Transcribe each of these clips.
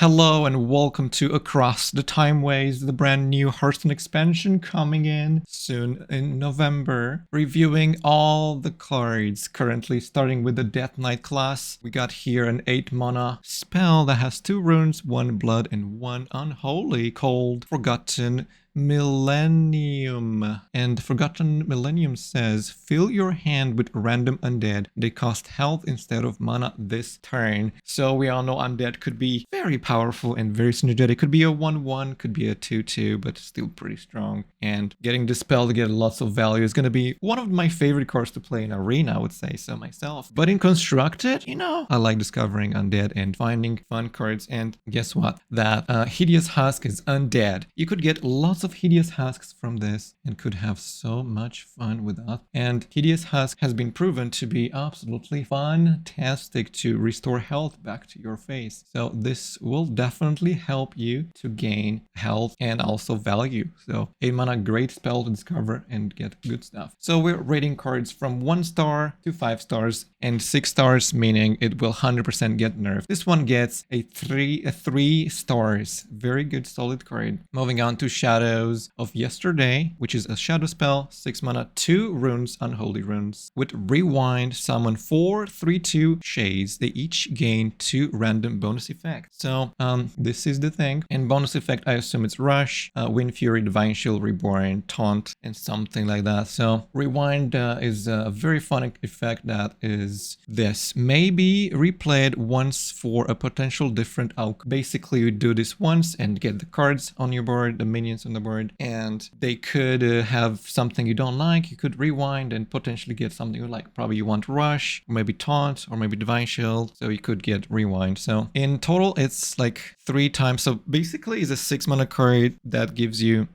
Hello and welcome to Across the Timeways, the brand new Hearthstone expansion coming in soon in November. Reviewing all the cards, currently starting with the Death Knight class. We got here an 8 mana spell that has 2 runes, 1 blood and 1 unholy, called Forgotten Millennium. And Forgotten Millennium says, fill your hand with random undead. They cost health instead of mana this turn. So we all know undead could be very powerful and very synergetic. Could be a 1-1, could be a 2-2, but still pretty strong. And getting this spell to get lots of value is going to be one of my favorite cards to play in Arena, I would say so myself. But in Constructed, I like discovering undead and finding fun cards. And guess what? That Hideous Husk is undead. You could get lots of Hideous Husks from this and could have so much fun with that. And Hideous Husk has been proven to be absolutely fantastic to restore health back to your face. So this will definitely help you to gain health and also value. So 8 mana, great spell to discover and get good stuff. So we're rating cards from 1 star to 5 stars and 6 stars, meaning it will 100% get nerfed. This one gets a 3 stars. Very good, solid card. Moving on to Shadows of Yesterday, which is a shadow spell, 6 mana, 2 runes, unholy runes. With Rewind, summon 4 3/2 shades. They each gain 2 random bonus effects. So this is the thing. And bonus effect, I assume it's Rush, Wind Fury, Divine Shield, Reborn, Taunt, and something like that. So Rewind is a very fun effect that is this. Maybe replayed once for a potential different outcome. Basically, you do this once and get the cards on your board, the minions on the board, and they could have something you don't like. You could rewind and potentially get something you like. Probably you want Rush, or maybe Taunt, or maybe Divine Shield, so you could get Rewind. So in total, it's like 3 times. So basically, it's a 6 mana card that gives you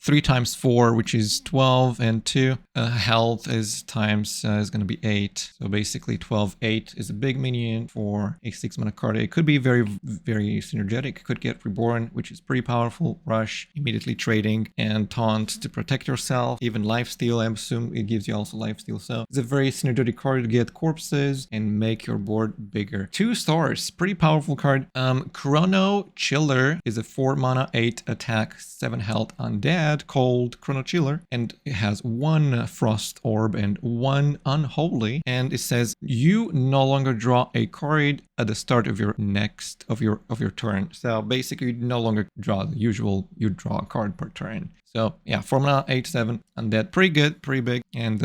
3 times 4, which is 12, and 2 health is times is going to be 8. So basically, 12, 8 is a big minion for a 6 mana card. It could be very, very synergetic. Could get Reborn, which is pretty powerful. Rush, immediately trading, and Taunt to protect yourself. Even Lifesteal, I assume it gives you also Lifesteal. So it's a very synergetic card to get corpses and make your board bigger. 2 stars, pretty powerful card. Chrono Chiller is a 4 mana, 8 attack, 7 health undead called Chrono Chiller, and it has 1 Frost Orb and 1 Unholy. And it says you no longer draw a card at the start of your turn. So basically, you no longer draw the usual. You draw a card per turn. So yeah, 4 mana, 8/7 undead, pretty good, pretty big, and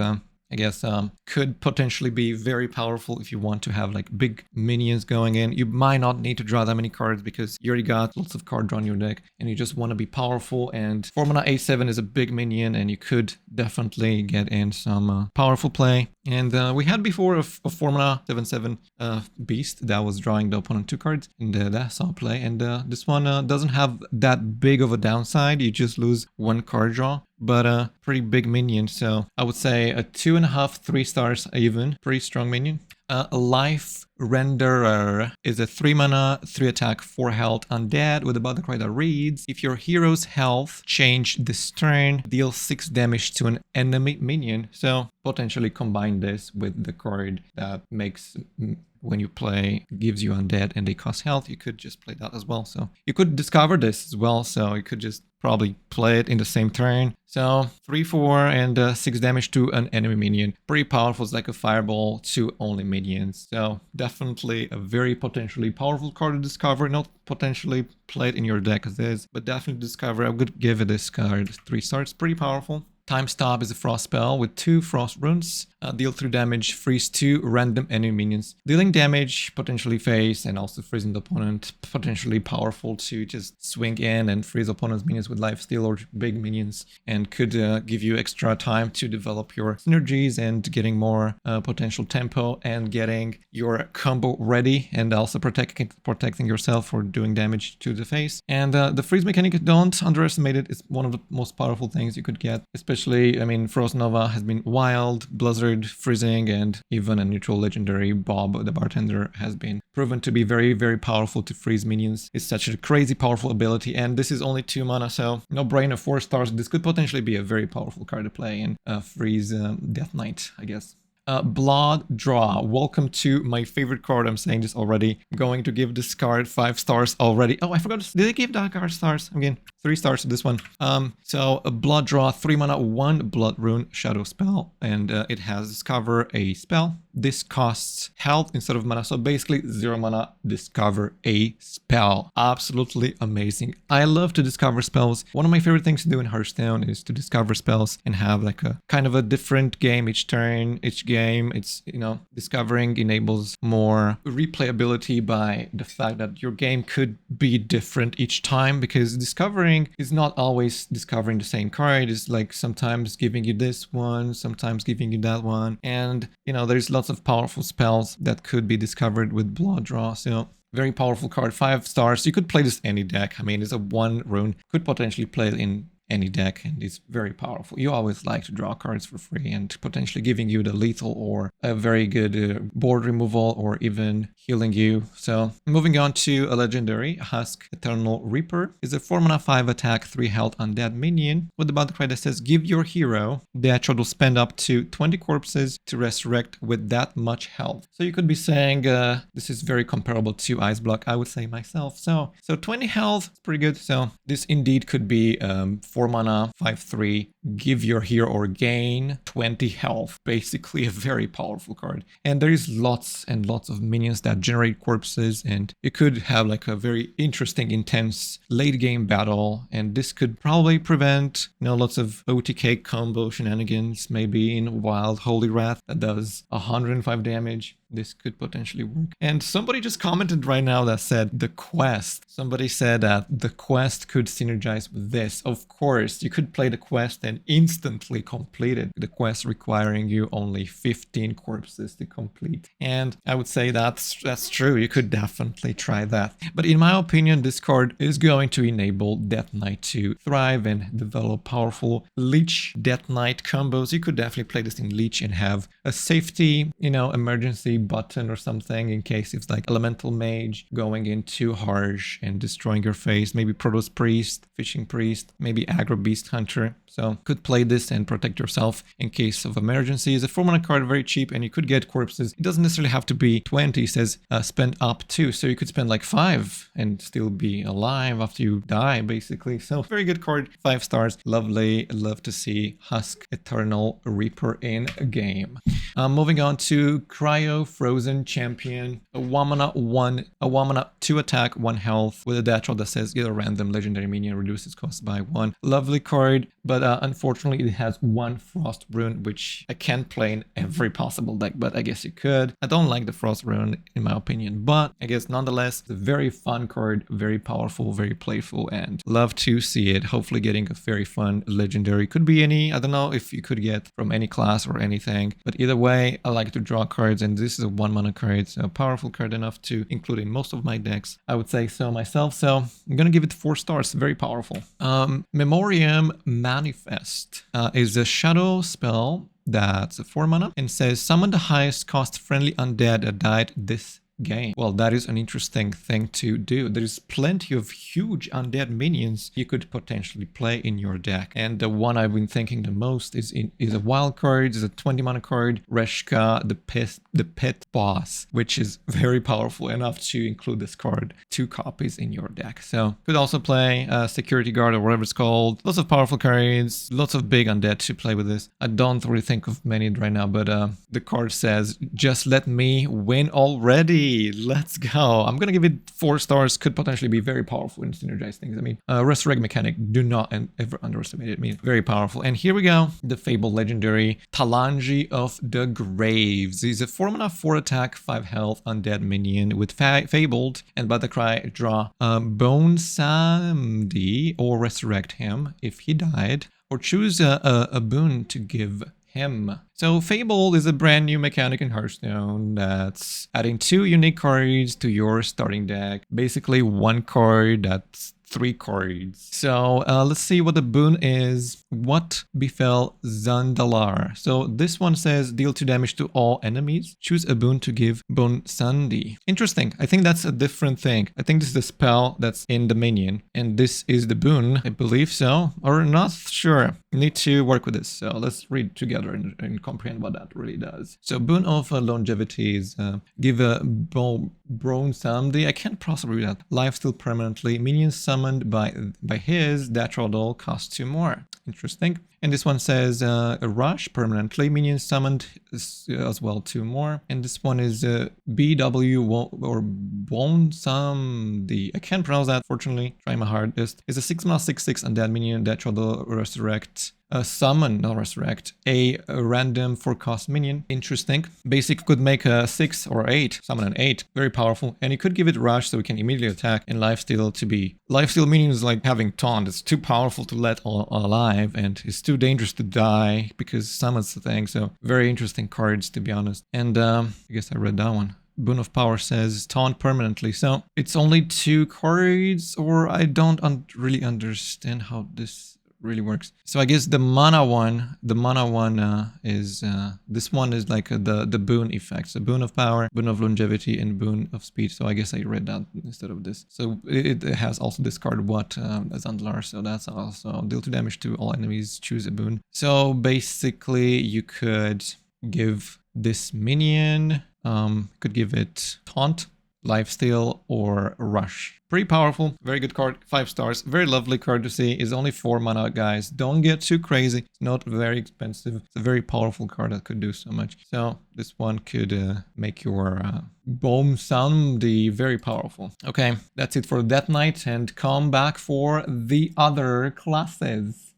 I guess could potentially be very powerful if you want to have like big minions going in. You might not need to draw that many cards because you already got lots of cards drawn in your deck and you just want to be powerful. And 4 mana 8/7 is a big minion and you could definitely get in some powerful play. And we had before a 4 mana 7/7 beast that was drawing the opponent 2 cards, and that saw play. And this one doesn't have that big of a downside. You just lose 1 card draw, but a pretty big minion. So I would say a 2.5, 3 stars even. Pretty strong minion. Life Renderer is a 3 mana, 3 attack, 4 health undead with a button cry that reads, if your hero's health changed this turn, deal 6 damage to an enemy minion. So potentially combine this with the card that makes, when you play, gives you undead and they cost health. You could just play that as well. So you could discover this as well. So you could just probably play it in the same turn. So 3/4 and 6 damage to an enemy minion. Pretty powerful. It's like a fireball to only minions. So definitely a very potentially powerful card to discover. Not potentially play it in your deck as is, but definitely discover. I would give it this card 3 stars. Pretty powerful. Time Stop is a frost spell with 2 frost runes. Deal 3 damage, freeze 2 random enemy minions. Dealing damage, potentially face, and also freezing the opponent. Potentially powerful to just swing in and freeze opponent's minions with lifesteal or big minions. And could give you extra time to develop your synergies and getting more potential tempo and getting your combo ready. And also protecting yourself for doing damage to the face. And the freeze mechanic, don't underestimate it. It's one of the most powerful things you could get. Especially, I mean, Frost Nova has been wild. Blizzard, freezing, and even a neutral legendary Bob the Bartender has been proven to be very, very powerful to freeze minions. It's such a crazy powerful ability, and this is only 2 mana, so no brainer, 4 stars. This could potentially be a very powerful card to play and freeze Death Knight, I guess. Blood Draw. Welcome to my favorite card. I'm saying this already. I'm going to give this card 5 stars already. Oh, I forgot. Did I give that card stars? Again, 3 stars to this one. So a Blood Draw, 3 mana, 1 Blood Rune Shadow spell, and it has Discover a spell. This costs health instead of mana, so basically 0 mana, discover a spell. Absolutely amazing. I love to discover spells. One of my favorite things to do in Hearthstone is to discover spells and have like a kind of a different game each turn, each game. It's, you know, discovering enables more replayability by the fact that your game could be different each time, because discovering is not always discovering the same card. It's like sometimes giving you this one, sometimes giving you that one, and you know, there's lots of powerful spells that could be discovered with Blood Draw. So very powerful card, 5 stars. You could play this any deck. I mean, it's a 1 rune, could potentially play it in any deck, and it's very powerful. You always like to draw cards for free and potentially giving you the lethal or a very good board removal or even healing you. So moving on to a legendary, Husk Eternal Reaper is a 4 mana 5 attack 3 health undead minion with the battle cry that says give your hero the actual will spend up to 20 corpses to resurrect with that much health. So you could be saying this is very comparable to Ice Block, I would say myself. So 20 health is pretty good. So this indeed could be 4 mana, 5/3, give your hero or gain 20 health. Basically a very powerful card. And there is lots and lots of minions that generate corpses, and you could have like a very interesting, intense late game battle. And this could probably prevent, you know, lots of OTK combo shenanigans, maybe in Wild Holy Wrath that does 105 damage. This could potentially work. And somebody just commented right now that said the quest. Somebody said that the quest could synergize with this. Of course, you could play the quest and instantly complete it. The quest requiring you only 15 corpses to complete. And I would say that's true. You could definitely try that. But in my opinion, this card is going to enable Death Knight to thrive and develop powerful Leech Death Knight combos. You could definitely play this in Leech and have a safety, you know, emergency button or something in case it's like Elemental Mage going in too harsh and destroying your face. Maybe Protoss Priest, Fishing Priest, maybe Aggro Beast Hunter. So could play this and protect yourself in case of emergency. It's a 4 mana card, very cheap, and you could get corpses. It doesn't necessarily have to be 20. It says spend up to, so you could spend like 5 and still be alive after you die, basically. So very good card, 5 stars. Lovely. Love to see Husk Eternal Reaper in a game. Moving on to Cryo Frozen Champion, a 1 mana 2 attack, 1 health with a dash roll that says get a random legendary minion, reduces cost by 1. Lovely card, but unfortunately it has 1 Frost Rune, which I can't play in every possible deck, but I guess you could. I don't like the Frost Rune in my opinion, but I guess nonetheless, it's a very fun card, very powerful, very playful, and love to see it. Hopefully getting a very fun legendary. Could be any, I don't know if you could get from any class or anything, but either way, I like to draw cards, and this is a 1 mana card, so a powerful card enough to include in most of my decks. I would say so myself, so I'm gonna give it 4 stars, very powerful. Memoriam Manifest is a shadow spell that's a 4 mana and says summon the highest cost friendly undead that died this game. Well, that is an interesting thing to do. There's plenty of huge undead minions you could potentially play in your deck, and the one I've been thinking the most is a wild card. It's a 20 mana card, Reshka the Pit Boss, which is very powerful enough to include this card 2 copies in your deck. So could also play Security Guard or whatever it's called. Lots of powerful cards, lots of big undead to play with this. I don't really think of many right now, but the card says just let me win already. Let's go. I'm gonna give it 4 stars. Could potentially be very powerful and synergize things. I mean, Resurrect mechanic, do not ever underestimate it. I mean, very powerful. And here we go. The Fable legendary Talanji of the Graves. He's a 4 mana 4 attack 5 health undead minion with Fabled, and by the cry draw Bone Samdi or resurrect him if he died, or choose a boon to give him. So Fable is a brand new mechanic in Hearthstone that's adding 2 unique cards to your starting deck. Basically 1 card that's 3 cards. So let's see what the boon is. What befell Zandalar? So this one says deal 2 damage to all enemies. Choose a boon to give Bon Sandi. Interesting. I think that's a different thing. I think this is the spell that's in the minion, and this is the boon. I believe so, or not sure. Need to work with this. So let's read together and comprehend what that really does. So boon of longevity is give a Bon Sandi. I can't possibly read that. Lifesteal permanently. Minions summoned by his natural doll cost 2 more. Interesting. And this one says a rush permanently. Minions summoned as well 2 more. And this one is BW or Bonsam. I can't pronounce that, fortunately. Try my hardest. It's a 6-mana 6/6 undead minion that shall resurrect. Summon, not resurrect, a random 4-cost minion. Interesting. Basic could make a 6 or 8, summon an 8. Very powerful. And you could give it rush so we can immediately attack, and lifesteal to be. Lifesteal minion is like having taunt. It's too powerful to let alive, and it's too dangerous to die because summons the thing. So very interesting cards, to be honest. And I guess I read that one. Boon of Power says taunt permanently. So it's only 2 cards, or I don't really understand how this really works. So I guess the mana one is this one is like the boon effects. So boon of power, boon of longevity, and boon of speed. So I guess I read that instead of this. So it has also discard what as Andlar. So that's also deal 2 damage to all enemies. Choose a boon. So basically, you could give this minion. Could give it taunt, lifesteal, or rush. Pretty powerful, very good card, 5 stars, very lovely card to see. It's only 4 mana, guys. Don't get too crazy. It's not very expensive. It's a very powerful card that could do so much. So this one could make your Bon Sandi very powerful. Okay, that's it for that night, and come back for the other classes.